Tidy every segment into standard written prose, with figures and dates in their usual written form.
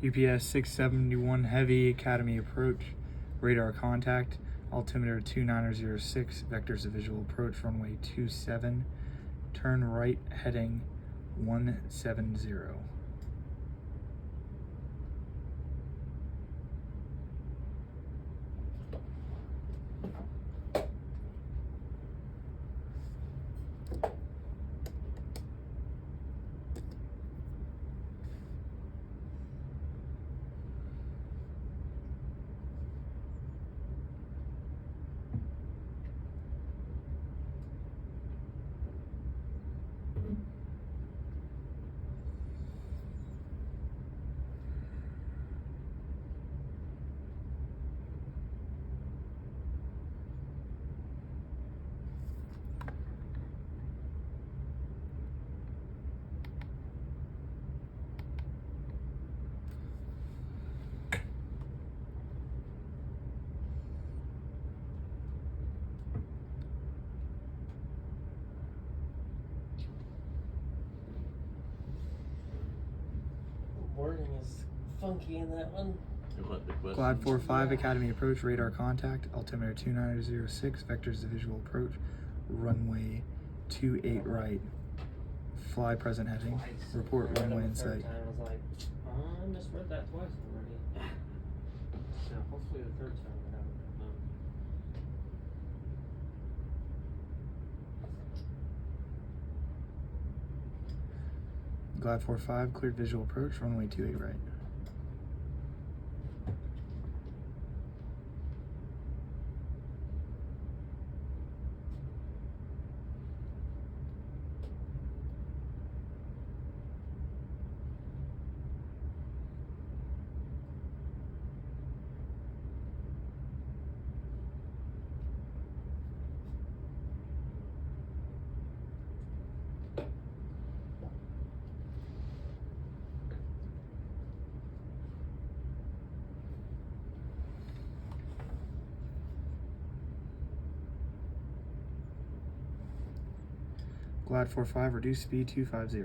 UPS 671 Heavy Academy approach, radar contact, altimeter 2906, vectors of visual approach, runway 27, turn right heading 170. Wording is funky in that one. Glide 45 Academy approach, radar contact, altimeter 2906, vectors of visual approach, runway 28 right, fly present heading, report runway in sight. I was like, I misread that twice already. So hopefully the third time we have it done. Glide 45 cleared visual approach, runway 28 right. Glide 45, reduce speed 250.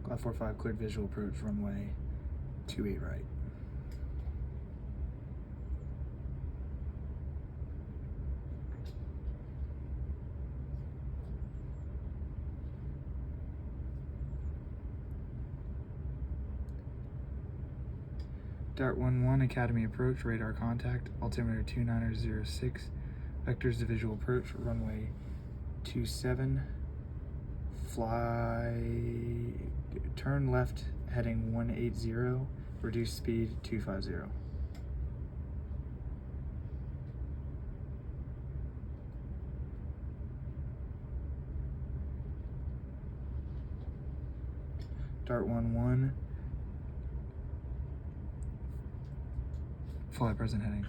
Glide 45, cleared visual approach, runway 28 right. Dart 11 Academy approach, radar contact, altimeter 2906, vectors of visual approach, runway 27, fly, turn left heading 180, reduce speed 250. Dart 11, fly present heading.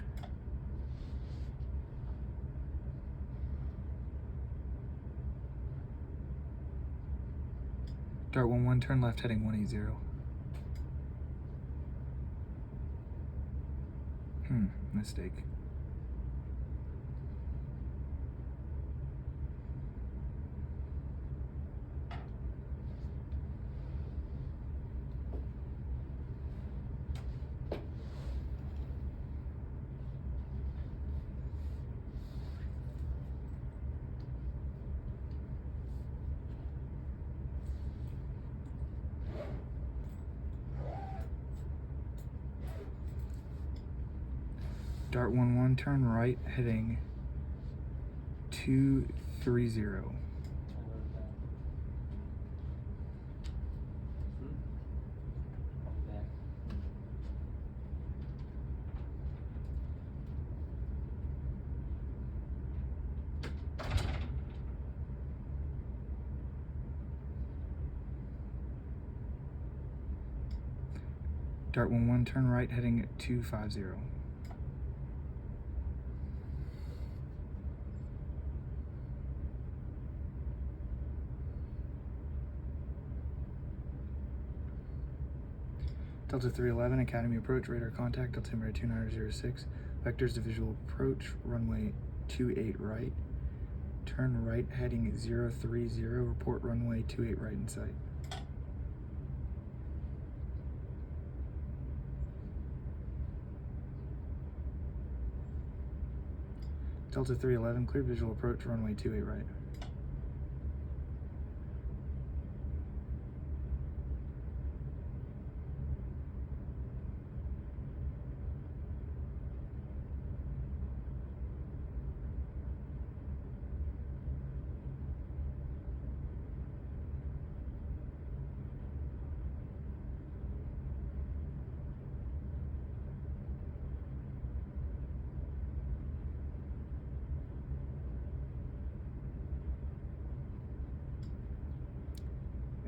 Dart 11, turn left heading 180. Mistake. Dart 11, turn right heading 230. Dart 11, turn right heading 250. Delta 311 Academy approach, radar contact, altimeter 2906, vectors to visual approach, runway 28 right, turn right heading 030, report runway 28 right in sight. Delta 311, clear visual approach, runway 28 right.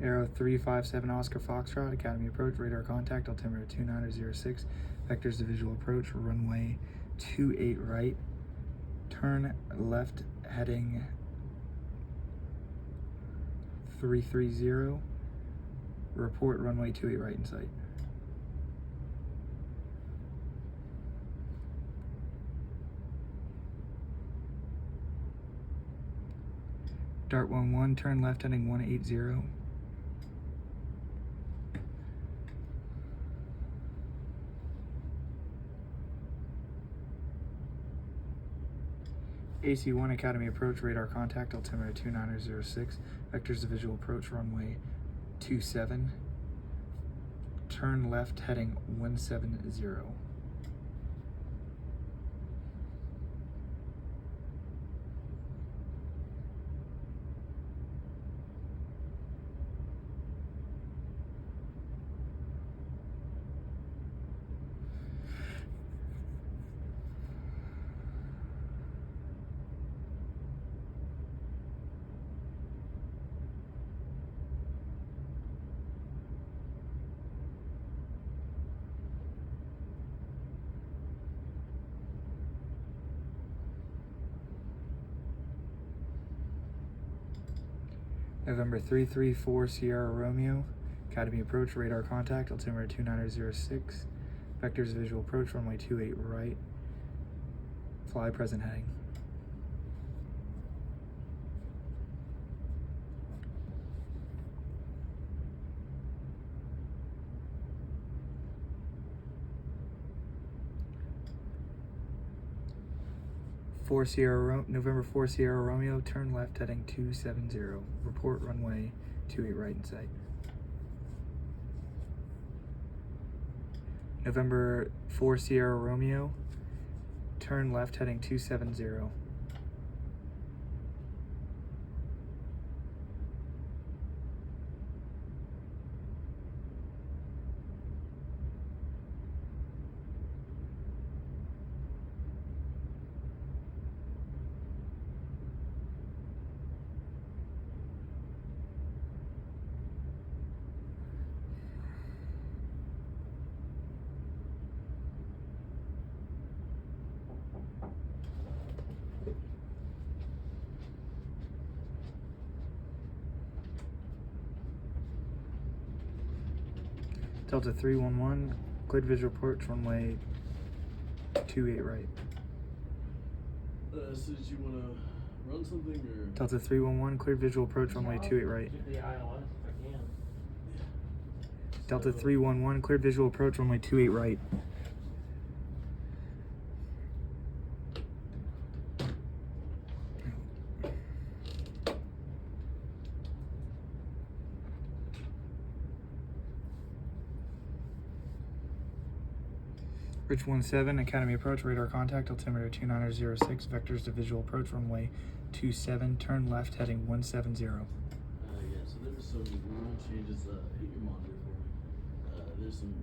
Arrow 357 Oscar Foxtrot, Academy approach, radar contact, altimeter 2906, vectors to visual approach, runway 28 right, turn left heading 330, report runway 28 right in sight. Dart 11, turn left heading 180. AC-1 Academy approach, radar contact, altimeter 2906, vectors to visual approach, runway 27, turn left heading 170. November 334 Sierra Romeo, Academy approach, radar contact, altimeter 2906, vectors visual approach, runway 28 right, fly present heading. November 4 Sierra Romeo, turn left heading 270, report runway 28 right in sight. November 4 Sierra Romeo, turn left heading 270. Delta 311, cleared visual approach, runway 28 right. So did you want to run something or? Delta 311, cleared visual approach, runway 28 right. Get the ILS if I can. Delta So- 311, cleared visual approach, runway 28 right. Rich 17, Academy approach, radar contact, altimeter 2906, vectors to visual approach, runway 27, turn left heading 170. Yeah, so there was some rule changes. Hit your monitor for me. There's some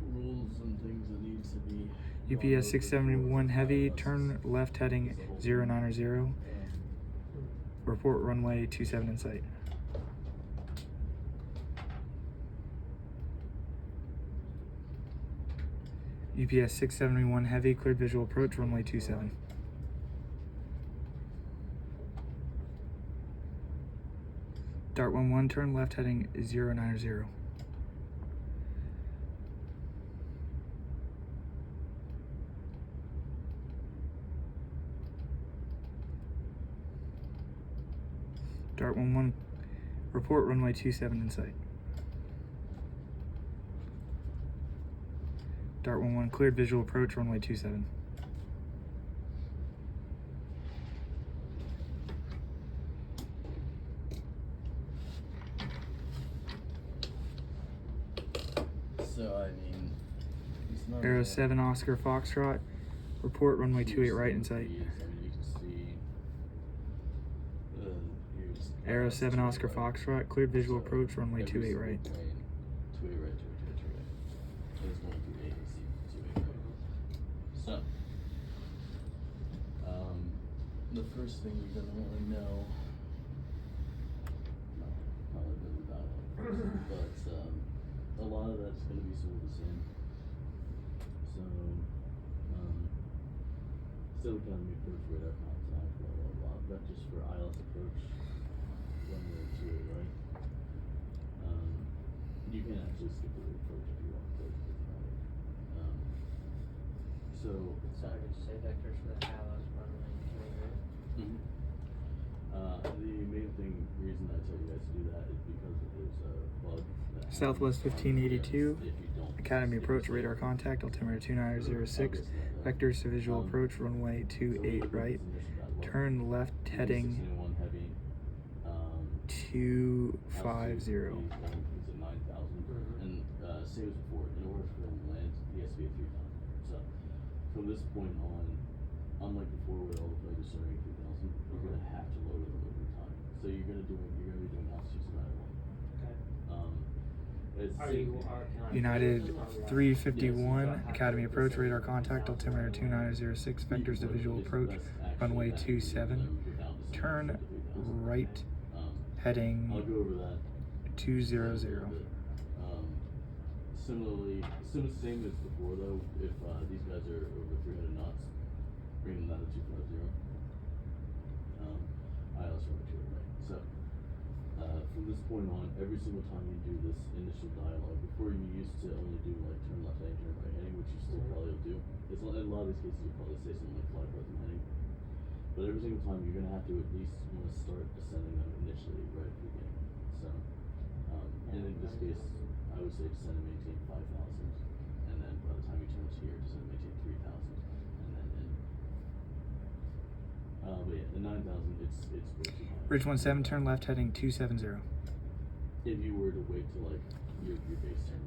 rules and things that needs to be. UPS 671 heavy, turn left heading 090, report runway 27 in sight. UPS 671 heavy, cleared visual approach, runway 27. Dart 11, turn left heading 090. Dart 1-1. Report runway 27 in sight. Dart 1-1. Cleared visual approach runway 27. So I mean, it's not Arrow really- 7 Oscar Foxtrot. Report runway 28 right in sight. I mean, you can see. Here's Arrow 7 Oscar right. Foxtrot. Cleared visual So approach runway every 28 single right. plane, 28 right, 28 right. There's 128 AC, 28 right. So, the first thing you're gonna want to know. No, probably doesn't dialogue, but a lot of that's gonna be sort of the same. So, still Academy approach, radar contact, blah blah blah. Vectors for ILS approach, runway 28 right. You can actually skip the approach if you want to. So, Sorry, did you say vectors for the ILS runway 28 right? Mhm. The main reason I tell you guys to do that is because there's a bug that Southwest happens 1582. if you don't Academy skip approach the radar approach. contact. Altimeter 2906. Vectors to visual approach runway 28 right. Turn left heading 691 heavy. 250. He's at 9,000. And same as before, in order for him to land, he has to be at 3,000. So from this point on, unlike before where all the planes are starting at 3,000, you're gonna have to lower them over time. So you're gonna be doing altitudes no matter what. Okay. It's Are you, can I United put them on the- 351. Academy approach radar contact. Altimeter 2906. Vectors to visual approach runway 27. Turn right I'll heading go over that. 200. Similarly, same as before though, if these guys are over 300 knots, bring them down to 250. ILS over 2 right. So, from this point on, every single time you do this initial dialogue, before you used to only do like turn left heading, turn right heading, which you still probably will do. It's in a lot of these cases you'll probably say something like fly present heading. But every single time you're gonna have to at least want to start descending them initially right at the beginning. So, and in this case, I would say descend and maintain 5,000, and then by the time you turn to here, descend and maintain 3,000, and then in. But yeah, the 9,000, it's way too high. Ridge 17. Turn left heading 270. If you were to wait till like your base turn,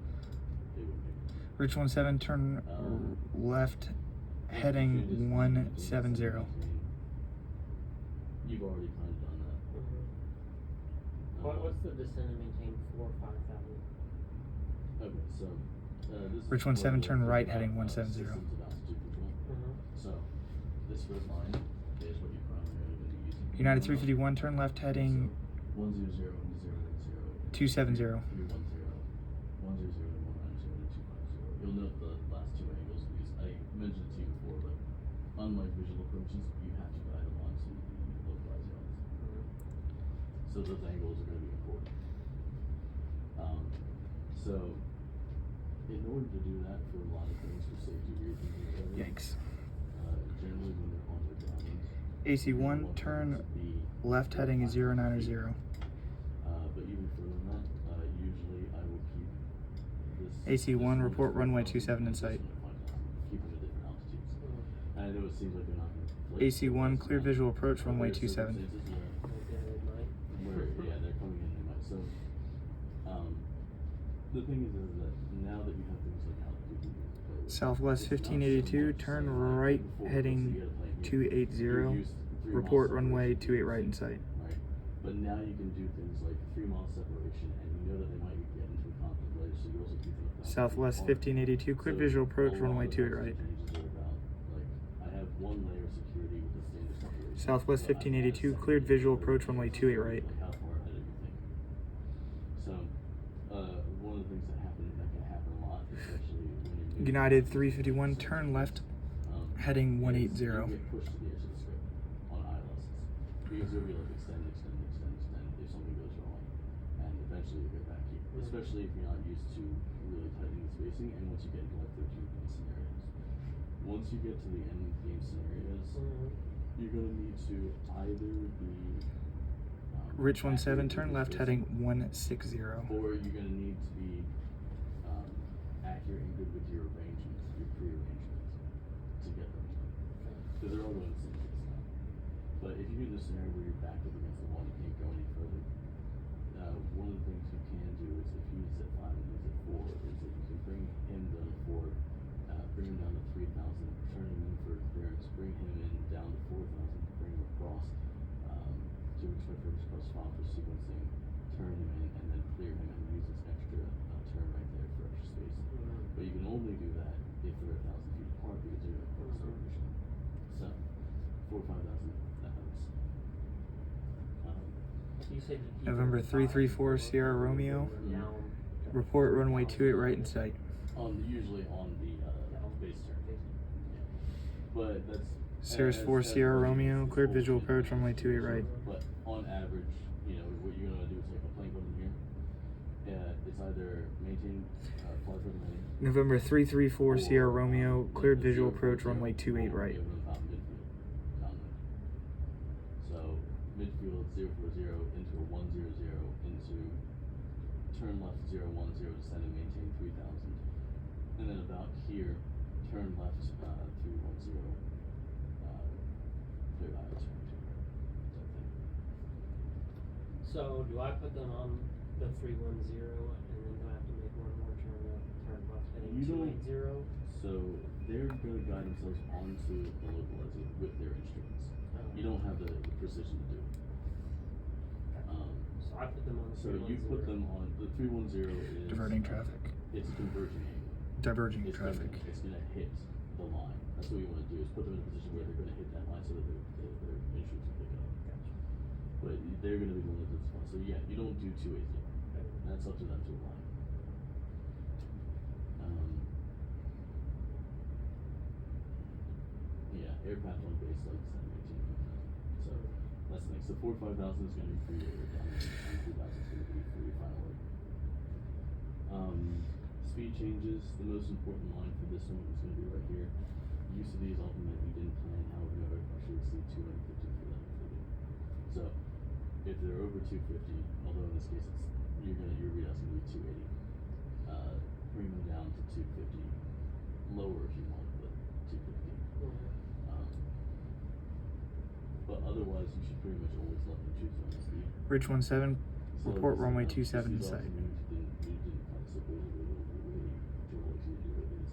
it would make. Ridge 17. Turn left heading 170. You've already kind of done that. What's the descend and maintain for 5,000? Okay, so this Ridge is 17, what turn the right heading systems 170. of altitude control. So this first line is what you're primarily going to be using. United 351. Turn left heading 100 and 010. 270. 310, 100 and 190 and 250. You'll note the last two angles because I mentioned it to you before, but unlike visual approaches, you have to guide along to the localized zones. So those angles are going to be important. So in order to do that for a lot of things for safety reasons, Yikes. generally when they're on the ground, AC1. Turn left heading 090. but even further than that, usually I will keep this. AC1. this Report one runway at 27 in 5,000, sight. keep them at different altitudes. And I know it seems like they're not going to conflict. AC1. Cleared visual approach runway There are 27. circumstances Okay, they might. where yeah, they're coming in, they might. So, the thing is that now that you have things like altitude, Southwest it's not so 1582. much Turn like right before, heading so you gotta play here. 280. You use 3 Report mile runway separation, 28 right in sight. Right. But now you can do things like 3 mile separation, and you know that they might get into a conflict later, so you also keep them at that Southwest apart. 1582. Cleared So visual approach a lot runway of 28 the right. changes are about, like, I have one layer of security with the standard separation. Southwest but I can add a 1582. second Cleared layer visual for approach runway 28 right. like how far ahead of you think. So, one of the things that can happen a lot, especially when you're United 351. Turn left heading 180. You get pushed to the edge of the script on ILSs because you'll be like extend if something goes wrong, and eventually you'll get back here. Especially if you're not used to really tightening the spacing, and once you get into like 13-point scenarios. Once you get to the end game scenarios, you're gonna need to either be Rich 17, turn left heading 160. Or you're gonna need to be accurate and good with your arrangements, your pre-arrangements, to get them. Because they're all going to the same place now. But if you get in a scenario where you're backed up against the wall and you can't go any further, one of the things you can do is if he's at 5 and he's at 4, is that you can bring him down to 4, bring him down to 3,000, turn him in for clearance, bring him in down to 4,000, bring him across to expect for cross file for sequencing, turn him in, and then clear him and use this extra turn right there for extra space. But you can only do that if they're 1,000 feet apart because you're going to cross over mission. So, 4 or 5,000, that helps. You said you keep November it 334 5, Sierra Romeo. down. Report runway 28 right in sight. Usually on the base turn. Yeah. But that's Cirrus 4 Sierra Romeo, cleared visual approach runway 28 right. But on average, what you're gonna do is like a plane coming here. It's either maintain flight for the heading. November 334 Sierra Romeo, cleared visual approach runway 28 right. So midfield 040 into a 100 into turn left 010, descend and maintain 3,000, and then about here turn left 310, clear out turn 2 right. So do I put them on the 310 and then do I have to make one more turn left heading You don't- 280? So they're gonna guide themselves onto the localizer with their instruments. You don't have the precision to do it. So I put them on the So you put them on the 310 is Diverting traffic. It's a conversion angle. Diverging It's traffic. It's gonna hit the line. That's what you want to do is put them in a position where they're gonna hit that line so that their instruments will pick it up. But they're gonna be the ones that's fun. So yeah, you don't do 280. That's up to them to align. Yeah, air path on base like 718. So that's the thing. So 4 or 5,000 is gonna be for your down, and 2,000 is gonna be for your final work. Speed changes. The most important line for this one is gonna be right here. Use of these ultimate you didn't plan. However, no aircraft should exceed 250 for them included. So if they're over 250, although in this case your readout's gonna be 280. Bring them down to 250. Lower if you want, but 250. But otherwise, you should pretty much always let them choose their own speed. Rich 17, So report this runway is- 27 in this is sight. also means you didn't plan. So basically, the way Joe likes you to do it is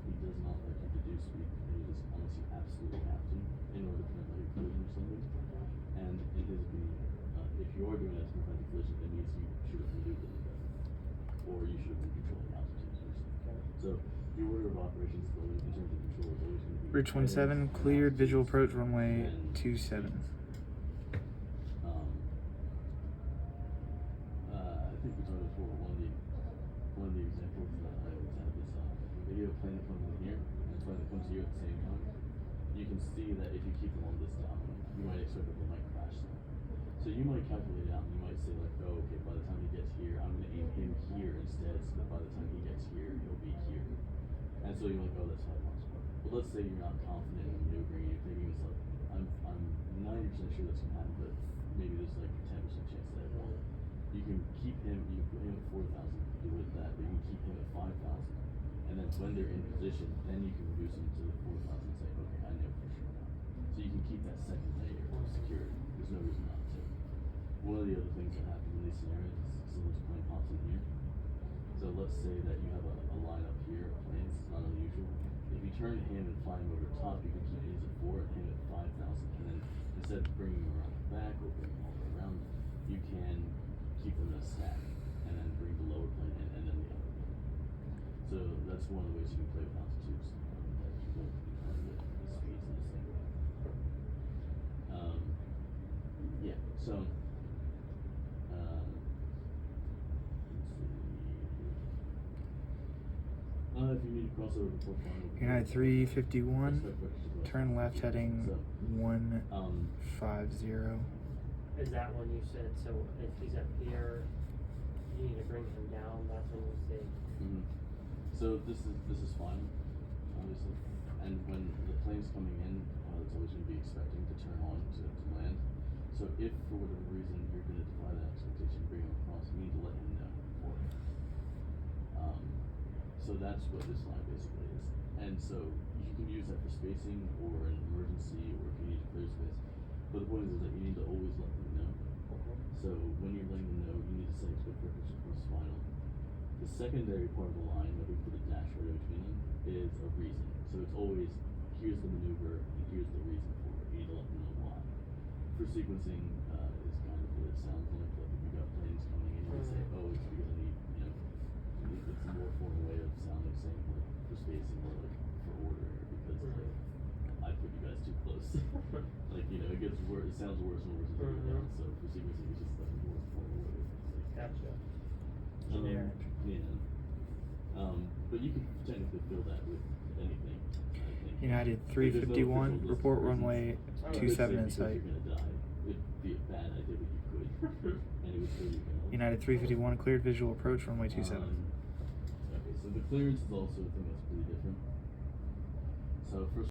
he does not like you to do speed. He just unless you absolutely have to in order to prevent like a collision or something. And in his opinion, if you are doing that to prevent a collision, it means you should have been doing it, or you should have been controlling altitudes or something. So your order of operations in terms of control is always going to be Rich 17, cleared visual approach runway 27. I think we talked before. One of the examples that I always have is video plane that comes in here and a plane that comes here at the same time. You can see that if you keep them on this down, you might expect that they might crash them. So you might calculate it out and you might say like, oh, okay, by the time he gets here, I'm going to aim him here instead, so that by the time he gets here, he'll be here. And so you're like, oh, that's 5 miles apart. But let's say you're not confident in maneuvering, you're thinking it's like, I'm 90% sure that's gonna happen, but maybe there's like a 10% chance that it won't. You can keep him, you can put him at 4,000, do with that, but you can keep him at 5,000. And then when they're in position, then you can reduce them to 4,000 and say, okay, I know for sure now. So you can keep that second layer of security. There's no reason not to. One of the other things that happen in these scenarios is someone's plane pops in here. So let's say that you have a line up here of planes, it's not unusual. If you turn him and fly him over top, you can keep his at 4 and him at 5,000. And then instead of bringing him around the back or bringing him all the way around, you can keep them in a stack and then bring the lower plane in and then the other plane. So that's one of the ways you can play with altitudes. That you won't be playing with the speeds in the same way. Yeah, so if you need to cross over before flying over United 351, turn left heading 150. Is that when you said, so if he's up here, you need to bring him down, that's when you say. So this is fine, obviously. And when the plane's coming in, it's always going to be expecting to turn on to land. So if for whatever reason you're gonna defy that expectation, bring him across, you need to let him know beforehand. So that's what this line basically is. And so you can use that for spacing or an emergency or if you need to clear space. But the point is that you need to always let them know. So when you're letting them know, you need to say expect records across final. The secondary part of the line that we put a dash right in between them is a reason. So it's always here's the maneuver and here's the reason for it. You need to let them know why. For sequencing, is kind of what it sounds like. Like if you got planes coming in, you would say, oh, it's because I need, it's a more formal way of sounding saying like for spacing or like for order because like I put you guys too close. Like, it gets worse, it sounds worse and worse as it goes down. So for sequencing, it's just like a more formal way of like, Gotcha. Generic. Yeah. But you can technically fill that with anything, I think. United Like, there's no 351, official list report of reasons. runway I would 27 say in because sight. you're gonna die. It'd be a bad idea, but you could. And it would still be valid. United 351, cleared visual approach runway 27. Okay, so the clearance is also a thing that's pretty different. So first